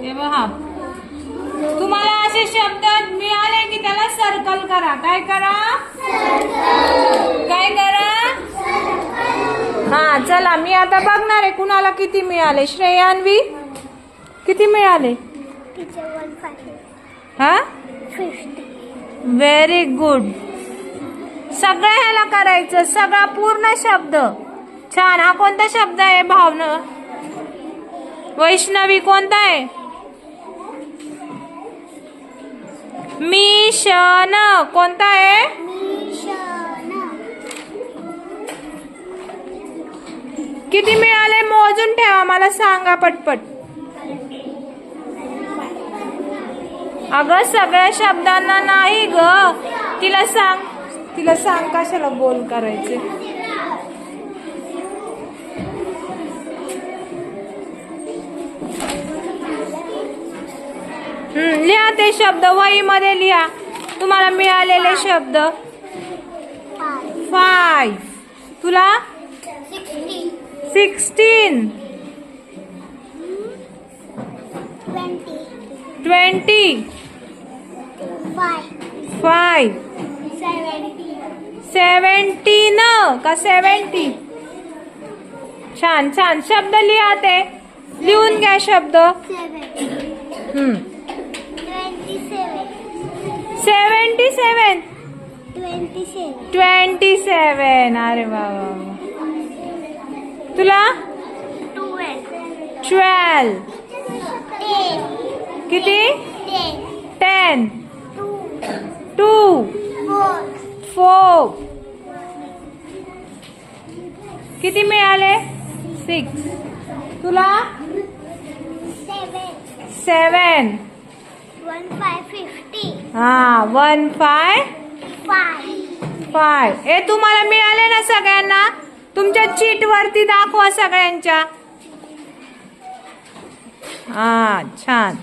हे बघा, तुम्हाला असे शब्द मिळाले की त्याला सर्कल करा. काय करा? काय करा? हा चला, मी आता बघणार आहे कुणाला किती मिळाले. श्रेयांवी किती मिळाले? हा, व्हेरी गुड. सगळं ह्याला करायचं, सगळा पूर्ण शब्द. छान. हा कोणता शब्द आहे भावना? वैष्णवी कोणता आहे? मिशन कोणता आहे? किती मिळाले मोजून ठेवा, मला सांगा पटपट. अगं सगळ्या शब्दांना नाही ग, तिला सांग कशाला गोल करायचे. लिहा ते शब्द वही मध्ये लिहा, तुम्हाला मिळालेले शब्द. 5. तुला 16. 20. 5. 17 का 70? छान छान शब्द लिहा, ते लिहून घ्या शब्द. 77. 27. अरे बाबा. तुला 12. किती? 10. 2. 4. किती मिळाले? 6. तुला 7. 1550. हा 1 5 5. हे तुम्हाला मिळाले ना सगळ्यांना? तुमच्या चीट वरती दाखवा सगळ्यांच्या. हा छान.